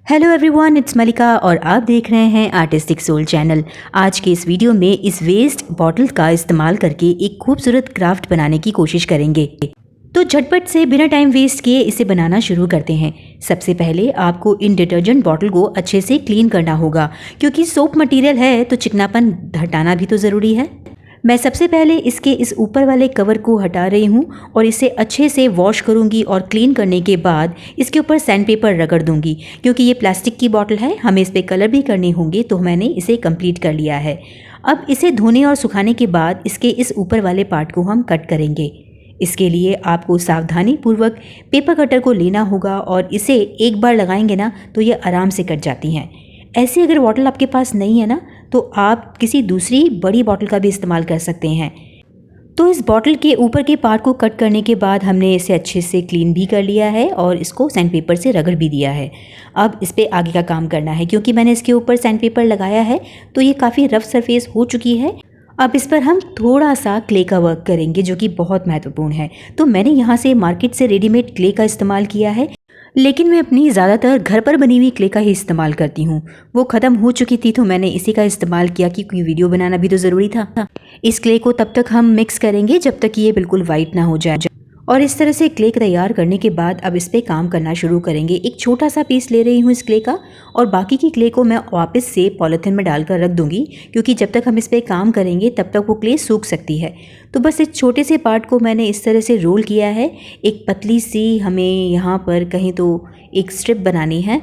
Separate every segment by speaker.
Speaker 1: Hello everyone, it's मलिका और आप देख रहे हैं आर्टिस्टिक सोल चैनल। आज के इस वीडियो में इस वेस्ट बॉटल का इस्तेमाल करके एक खूबसूरत क्राफ्ट बनाने की कोशिश करेंगे। तो झटपट से बिना टाइम वेस्ट किए इसे बनाना शुरू करते हैं। सबसे पहले आपको इन डिटर्जेंट बॉटल को अच्छे से क्लीन करना होगा, क्योंकि सोप मटेरियल है तो चिकनापन हटाना भी तो ज़रूरी है। मैं सबसे पहले इसके इस ऊपर वाले कवर को हटा रही हूँ और इसे अच्छे से वॉश करूँगी और क्लीन करने के बाद इसके ऊपर सैंड पेपर रगड़ दूँगी, क्योंकि ये प्लास्टिक की बॉटल है, हमें इस पर कलर भी करने होंगे, तो मैंने इसे कंप्लीट कर लिया है। अब इसे धोने और सुखाने के बाद इसके इस ऊपर वाले पार्ट को हम कट करेंगे। इसके लिए आपको सावधानी पूर्वक पेपर कटर को लेना होगा और इसे एक बार लगाएंगे ना तो ये आराम से कट जाती हैं। ऐसी अगर बॉटल आपके पास नहीं है ना तो आप किसी दूसरी बड़ी बॉटल का भी इस्तेमाल कर सकते हैं। तो इस बॉटल के ऊपर के पार्ट को कट करने के बाद हमने इसे अच्छे से क्लीन भी कर लिया है और इसको सैंड पेपर से रगड़ भी दिया है। अब इस पर आगे का काम करना है, क्योंकि मैंने इसके ऊपर सैंड पेपर लगाया है तो ये काफ़ी रफ सरफेस हो चुकी है। अब इस पर हम थोड़ा सा क्ले का वर्क करेंगे, जो कि बहुत महत्वपूर्ण है। तो मैंने यहाँ से मार्केट से रेडीमेड क्ले का इस्तेमाल किया है, लेकिन मैं अपनी ज़्यादातर घर पर बनी हुई क्ले का ही इस्तेमाल करती हूँ। वो ख़त्म हो चुकी थी तो मैंने इसी का इस्तेमाल किया, कि कोई वीडियो बनाना भी तो ज़रूरी था। इस क्ले को तब तक हम मिक्स करेंगे जब तक ये बिल्कुल वाइट ना हो जाए। और इस तरह से क्ले तैयार करने के बाद अब इस पर काम करना शुरू करेंगे। एक छोटा सा पीस ले रही हूँ इस क्ले का, और बाकी की क्ले को मैं वापस से पॉलीथिन में डालकर रख दूँगी, क्योंकि जब तक हम इस पर काम करेंगे तब तक वो क्ले सूख सकती है। तो बस इस छोटे से पार्ट को मैंने इस तरह से रोल किया है। एक पतली सी हमें यहाँ पर कहीं तो एक स्ट्रिप बनानी है,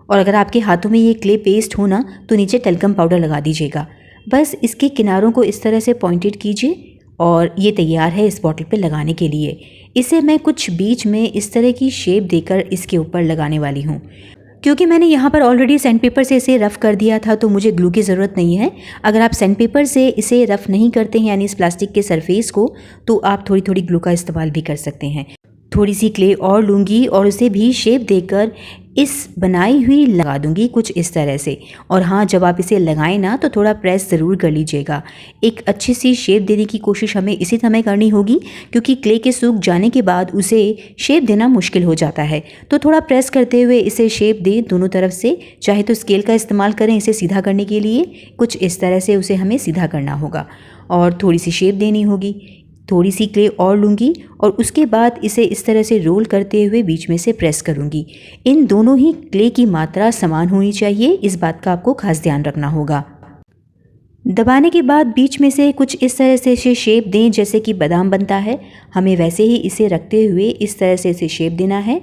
Speaker 1: और अगर आपके हाथों में ये क्ले पेस्ट हो ना तो नीचे टलकम पाउडर लगा दीजिएगा। बस इसके किनारों को इस तरह से पॉइंटेड कीजिए और ये तैयार है इस बॉटल पे लगाने के लिए। इसे मैं कुछ बीच में इस तरह की शेप देकर इसके ऊपर लगाने वाली हूँ। क्योंकि मैंने यहाँ पर ऑलरेडी सैंड पेपर से इसे रफ़ कर दिया था तो मुझे ग्लू की ज़रूरत नहीं है। अगर आप सैंड पेपर से इसे रफ़ नहीं करते हैं, यानी इस प्लास्टिक के सरफेस को, तो आप थोड़ी थोड़ी ग्लू का इस्तेमाल भी कर सकते हैं। थोड़ी सी क्ले और लूँगी और उसे भी शेप देकर इस बनाई हुई लगा दूंगी कुछ इस तरह से। और हाँ, जब आप इसे लगाएं ना तो थोड़ा प्रेस ज़रूर कर लीजिएगा। एक अच्छी सी शेप देने की कोशिश हमें इसी समय करनी होगी, क्योंकि क्ले के सूख जाने के बाद उसे शेप देना मुश्किल हो जाता है। तो थोड़ा प्रेस करते हुए इसे शेप दें दोनों तरफ से। चाहे तो स्केल का इस्तेमाल करें इसे सीधा करने के लिए, कुछ इस तरह से उसे हमें सीधा करना होगा और थोड़ी सी शेप देनी होगी। थोड़ी सी क्ले और लूँगी और उसके बाद इसे इस तरह से रोल करते हुए बीच में से प्रेस करूँगी। इन दोनों ही क्ले की मात्रा समान होनी चाहिए, इस बात का आपको खास ध्यान रखना होगा। दबाने के बाद बीच में से कुछ इस तरह से इसे शेप दें, जैसे कि बादाम बनता है, हमें वैसे ही इसे रखते हुए इस तरह से इसे शेप देना है।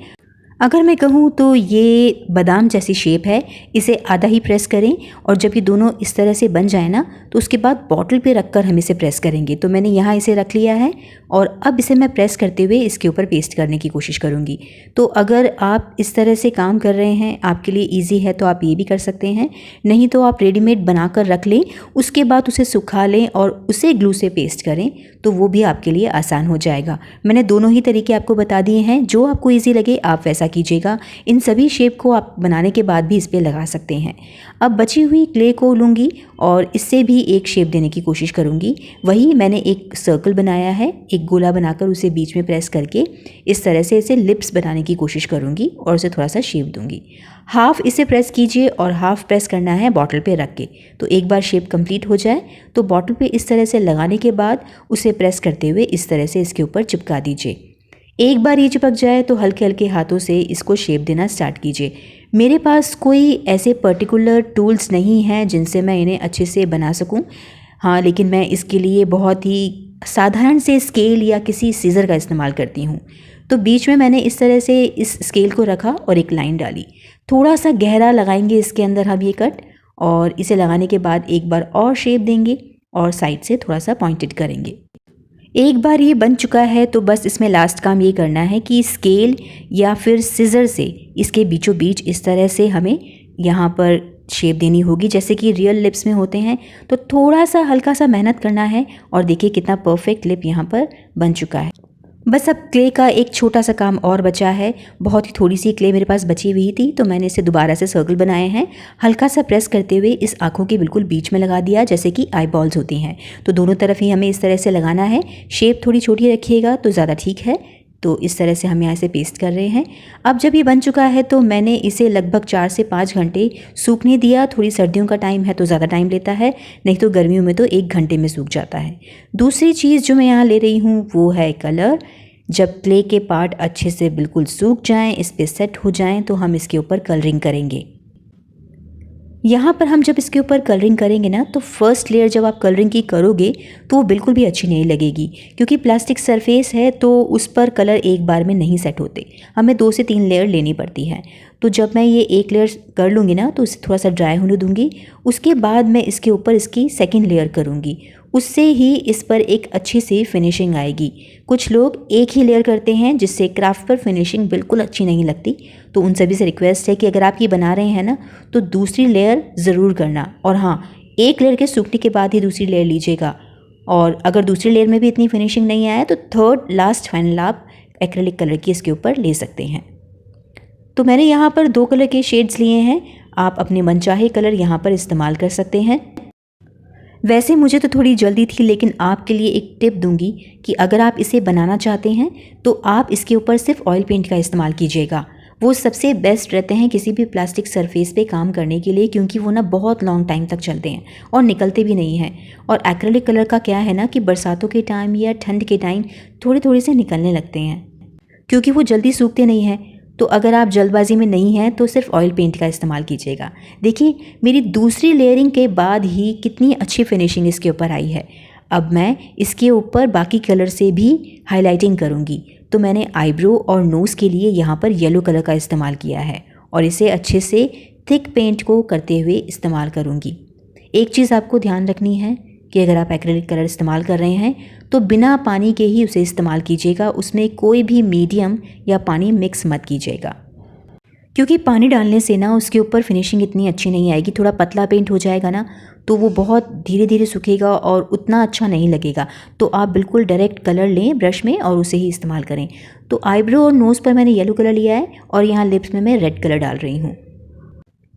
Speaker 1: अगर मैं कहूँ तो ये बादाम जैसी शेप है, इसे आधा ही प्रेस करें और जब ये दोनों इस तरह से बन जाए ना तो उसके बाद बॉटल पे रखकर हम इसे प्रेस करेंगे। तो मैंने यहाँ इसे रख लिया है और अब इसे मैं प्रेस करते हुए इसके ऊपर पेस्ट करने की कोशिश करूँगी। तो अगर आप इस तरह से काम कर रहे हैं, आपके लिए ईजी है, तो आप ये भी कर सकते हैं। नहीं तो आप रेडीमेड बना कर रख लें, उसके बाद उसे सुखा लें और उसे ग्लू से पेस्ट करें, तो वो भी आपके लिए आसान हो जाएगा। मैंने दोनों ही तरीके आपको बता दिए हैं, जो आपको ईजी लगे आप वैसा कीजिएगा। इन सभी शेप को आप बनाने के बाद भी इस पर लगा सकते हैं। अब बची हुई क्ले को लूँगी और इससे भी एक शेप देने की कोशिश करूँगी। वही मैंने एक सर्कल बनाया है, एक गोला बनाकर उसे बीच में प्रेस करके इस तरह से इसे लिप्स बनाने की कोशिश करूँगी और उसे थोड़ा सा शेप दूँगी। हाफ इसे प्रेस कीजिए और हाफ प्रेस करना है बॉटल पे रख के। तो एक बार शेप कंप्लीट हो जाए तो बॉटल पे इस तरह से लगाने के बाद उसे प्रेस करते हुए इस तरह से इसके ऊपर चिपका दीजिए। एक बार ये चिपक जाए तो हल्के हल्के हाथों से इसको शेप देना स्टार्ट कीजिए। मेरे पास कोई ऐसे पर्टिकुलर टूल्स नहीं हैं जिनसे मैं इन्हें अच्छे से बना सकूं। हाँ, लेकिन मैं इसके लिए बहुत ही साधारण से स्केल या किसी सीज़र का इस्तेमाल करती हूँ। तो बीच में मैंने इस तरह से इस स्केल को रखा और एक लाइन डाली। थोड़ा सा गहरा लगाएंगे इसके अंदर हम ये कट, और इसे लगाने के बाद एक बार और शेप देंगे और साइड से थोड़ा सा पॉइंटेड करेंगे। एक बार ये बन चुका है तो बस इसमें लास्ट काम ये करना है कि स्केल या फिर सिज़र से इसके बीचों बीच इस तरह से हमें यहाँ पर शेप देनी होगी, जैसे कि रियल लिप्स में होते हैं। तो थोड़ा सा हल्का सा मेहनत करना है और देखिए कितना परफेक्ट लिप यहाँ पर बन चुका है। बस अब क्ले का एक छोटा सा काम और बचा है। बहुत ही थोड़ी सी क्ले मेरे पास बची हुई थी तो मैंने इसे दोबारा से सर्कल बनाए हैं। हल्का सा प्रेस करते हुए इस आँखों के बिल्कुल बीच में लगा दिया, जैसे कि आई बॉल्स होती हैं। तो दोनों तरफ ही हमें इस तरह से लगाना है। शेप थोड़ी छोटी रखिएगा तो ज़्यादा ठीक है। तो इस तरह से हम यहाँ से पेस्ट कर रहे हैं। अब जब ये बन चुका है तो मैंने इसे लगभग 4 से 5 घंटे सूखने दिया। थोड़ी सर्दियों का टाइम है तो ज़्यादा टाइम लेता है, नहीं तो गर्मियों में तो 1 घंटे में सूख जाता है। दूसरी चीज़ जो मैं यहाँ ले रही हूँ वो है कलर। जब क्ले के पार्ट अच्छे से बिल्कुल सूख जाएं, इस पे सेट हो जाएं, तो हम इसके ऊपर कलरिंग करेंगे। यहाँ पर हम जब इसके ऊपर कलरिंग करेंगे ना, तो फर्स्ट लेयर जब आप कलरिंग की करोगे तो वो बिल्कुल भी अच्छी नहीं लगेगी, क्योंकि प्लास्टिक सरफेस है तो उस पर कलर एक बार में नहीं सेट होते, हमें 2 से 3 लेयर लेनी पड़ती है। तो जब मैं ये एक लेयर कर लूँगी ना, तो इसे थोड़ा सा ड्राई होने दूँगी। उसके बाद मैं इसके ऊपर इसकी सेकेंड लेयर करूँगी, उससे ही इस पर एक अच्छी सी फिनिशिंग आएगी। कुछ लोग एक ही लेयर करते हैं जिससे क्राफ्ट पर फिनिशिंग बिल्कुल अच्छी नहीं लगती, तो उन सभी से रिक्वेस्ट है कि अगर आप ये बना रहे हैं ना, तो दूसरी लेयर ज़रूर करना। और हाँ, एक लेयर के सूखने के बाद ही दूसरी लेयर लीजिएगा। और अगर दूसरी लेयर में भी इतनी फिनिशिंग नहीं आए तो थर्ड लास्ट फाइनल आप एक्रेलिक कलर की इसके ऊपर ले सकते हैं। तो मैंने यहाँ पर 2 कलर के शेड्स लिए हैं, आप अपने मनचाहे कलर यहाँ पर इस्तेमाल कर सकते हैं। वैसे मुझे तो थोड़ी जल्दी थी, लेकिन आपके लिए एक टिप दूंगी कि अगर आप इसे बनाना चाहते हैं तो आप इसके ऊपर सिर्फ ऑयल पेंट का इस्तेमाल कीजिएगा। वो सबसे बेस्ट रहते हैं किसी भी प्लास्टिक सरफेस पे काम करने के लिए, क्योंकि वो ना बहुत लॉन्ग टाइम तक चलते हैं और निकलते भी नहीं हैं। और एक्रेलिक कलर का क्या है ना कि बरसातों के टाइम या ठंड के टाइम थोड़े थोड़े से निकलने लगते हैं, क्योंकि वो जल्दी सूखते नहीं हैं। तो अगर आप जल्दबाजी में नहीं हैं तो सिर्फ ऑयल पेंट का इस्तेमाल कीजिएगा। देखिए मेरी दूसरी लेयरिंग के बाद ही कितनी अच्छी फिनिशिंग इसके ऊपर आई है। अब मैं इसके ऊपर बाकी कलर से भी हाइलाइटिंग करूँगी। तो मैंने आईब्रो और नोज़ के लिए यहाँ पर येलो कलर का इस्तेमाल किया है और इसे अच्छे से थिक पेंट को करते हुए इस्तेमाल करूँगी। एक चीज़ आपको ध्यान रखनी है कि अगर आप एक्रेलिक कलर इस्तेमाल कर रहे हैं तो बिना पानी के ही उसे इस्तेमाल कीजिएगा, उसमें कोई भी मीडियम या पानी मिक्स मत कीजिएगा, क्योंकि पानी डालने से ना उसके ऊपर फिनिशिंग इतनी अच्छी नहीं आएगी। थोड़ा पतला पेंट हो जाएगा ना तो वो बहुत धीरे धीरे सूखेगा और उतना अच्छा नहीं लगेगा। तो आप बिल्कुल डायरेक्ट कलर लें ब्रश में और उसे ही इस्तेमाल करें। तो आईब्रो और नोज़ पर मैंने येलो कलर लिया है और यहाँ लिप्स में मैं रेड कलर डाल रही हूँ।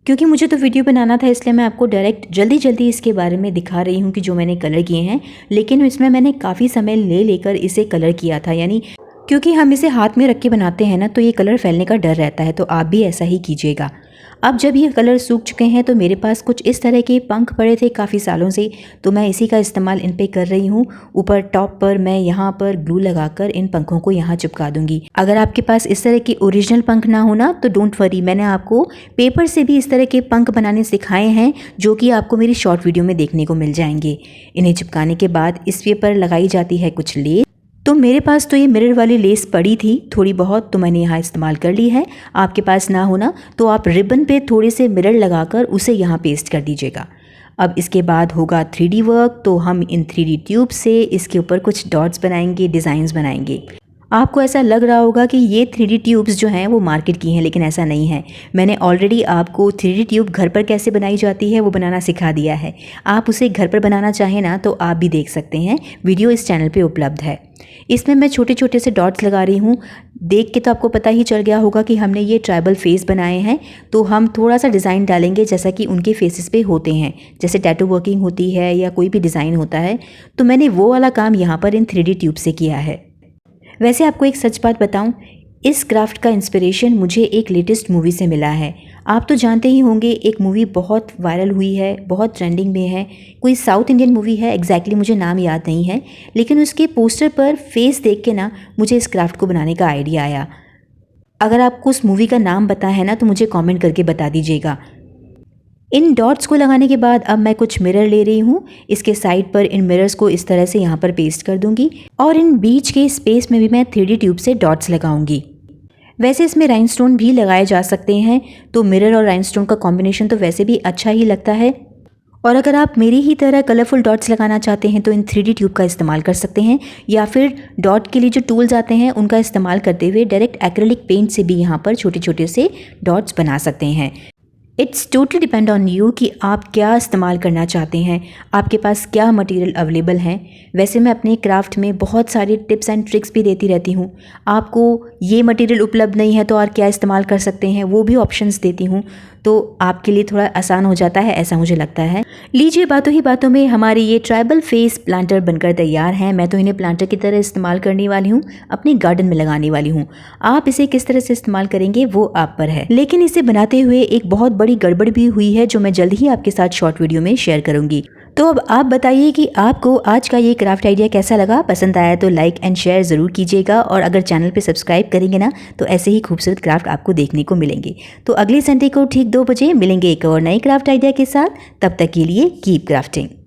Speaker 1: क्योंकि मुझे तो वीडियो बनाना था, इसलिए मैं आपको डायरेक्ट जल्दी इसके बारे में दिखा रही हूँ कि जो मैंने कलर किए हैं। लेकिन इसमें मैंने काफ़ी समय लेकर इसे कलर किया था, यानी क्योंकि हम इसे हाथ में रख के बनाते हैं ना, तो ये कलर फैलने का डर रहता है। तो आप भी ऐसा ही कीजिएगा। अब जब ये कलर सूख चुके हैं तो मेरे पास कुछ इस तरह के पंख पड़े थे काफ़ी सालों से, तो मैं इसी का इस्तेमाल इन पे कर रही हूँ। ऊपर टॉप पर मैं यहाँ पर ग्लू लगाकर इन पंखों को यहाँ चिपका दूंगी। अगर आपके पास इस तरह के ओरिजिनल पंख ना हो ना तो डोंट वरी, मैंने आपको पेपर से भी इस तरह के पंख बनाने सिखाए हैं, जो कि आपको मेरी शॉर्ट वीडियो में देखने को मिल जाएंगे। इन्हें चिपकाने के बाद इस पर लगाई जाती है कुछ लेस। तो मेरे पास तो ये मिरर वाली लेस पड़ी थी थोड़ी बहुत, तो मैंने यहाँ इस्तेमाल कर ली है। आपके पास ना हो ना तो आप रिबन पे थोड़े से मिरर लगाकर उसे यहाँ पेस्ट कर दीजिएगा। अब इसके बाद होगा 3D वर्क। तो हम इन 3D ट्यूब से इसके ऊपर कुछ डॉट्स बनाएंगे, डिज़ाइंस बनाएंगे। आपको ऐसा लग रहा होगा कि ये 3D ट्यूब्स जो हैं वो मार्केट की हैं, लेकिन ऐसा नहीं है। मैंने ऑलरेडी आपको 3D ट्यूब घर पर कैसे बनाई जाती है वो बनाना सिखा दिया है। आप उसे घर पर बनाना चाहें ना तो आप भी देख सकते हैं, वीडियो इस चैनल पे उपलब्ध है। इसमें मैं छोटे छोटे से डॉट्स लगा रही हूँ। देख के तो आपको पता ही चल गया होगा कि हमने ये ट्राइबल फेस बनाए हैं, तो हम थोड़ा सा डिज़ाइन डालेंगे जैसा कि उनके फेसेस पे होते हैं, जैसे टैटू वर्किंग होती है या कोई भी डिज़ाइन होता है। तो मैंने वो वाला काम यहाँ पर इन 3D ट्यूब से किया है। वैसे आपको एक सच बात बताऊं, इस क्राफ्ट का इंस्पिरेशन मुझे एक लेटेस्ट मूवी से मिला है। आप तो जानते ही होंगे, एक मूवी बहुत वायरल हुई है, बहुत ट्रेंडिंग में है। कोई साउथ इंडियन मूवी है, एग्जैक्टली मुझे नाम याद नहीं है, लेकिन उसके पोस्टर पर फेस देख के ना मुझे इस क्राफ्ट को बनाने का आइडिया आया। अगर आपको उस मूवी का नाम पता है ना तो मुझे कमेंट करके बता दीजिएगा। इन डॉट्स को लगाने के बाद अब मैं कुछ मिरर ले रही हूँ। इसके साइड पर इन मिरर्स को इस तरह से यहाँ पर पेस्ट कर दूंगी और इन बीच के स्पेस में भी मैं 3D ट्यूब से डॉट्स लगाऊंगी। वैसे इसमें राइनस्टोन भी लगाए जा सकते हैं, तो मिरर और राइनस्टोन का कॉम्बिनेशन तो वैसे भी अच्छा ही लगता है। और अगर आप मेरी ही तरह कलरफुल डॉट्स लगाना चाहते हैं तो इन 3D ट्यूब का इस्तेमाल कर सकते हैं, या फिर डॉट के लिए जो टूल्स आते हैं उनका इस्तेमाल करते हुए डायरेक्ट एक्रेलिक पेंट से भी यहाँ पर छोटे छोटे से डॉट्स बना सकते हैं। It's totally depend on you कि आप क्या इस्तेमाल करना चाहते हैं, आपके पास क्या मटेरियल अवेलेबल हैं। वैसे मैं अपने क्राफ्ट में बहुत सारी टिप्स एंड ट्रिक्स भी देती रहती हूँ। आपको ये मटेरियल उपलब्ध नहीं है तो और क्या इस्तेमाल कर सकते हैं वो भी ऑप्शंस देती हूँ। तो आपके लिए थोड़ा आसान हो जाता है, ऐसा मुझे लगता है। लीजिए, बातों ही बातों में हमारे ये ट्राइबल फेस प्लांटर बनकर तैयार हैं। मैं तो इन्हें प्लांटर की तरह इस्तेमाल करने वाली हूँ, अपने गार्डन में लगाने वाली हूँ। आप इसे किस तरह से इस्तेमाल करेंगे वो आप पर है, लेकिन इसे बनाते हुए एक बहुत बड़ी गड़बड़ भी हुई है जो मैं जल्द ही आपके साथ शॉर्ट वीडियो में शेयर करूंगी। तो अब आप बताइए कि आपको आज का ये क्राफ्ट आइडिया कैसा लगा। पसंद आया तो लाइक एंड शेयर ज़रूर कीजिएगा, और अगर चैनल पे सब्सक्राइब करेंगे ना तो ऐसे ही खूबसूरत क्राफ्ट आपको देखने को मिलेंगे। तो अगले संडे को ठीक 2 बजे मिलेंगे एक और नए क्राफ्ट आइडिया के साथ। तब तक के लिए कीप क्राफ्टिंग।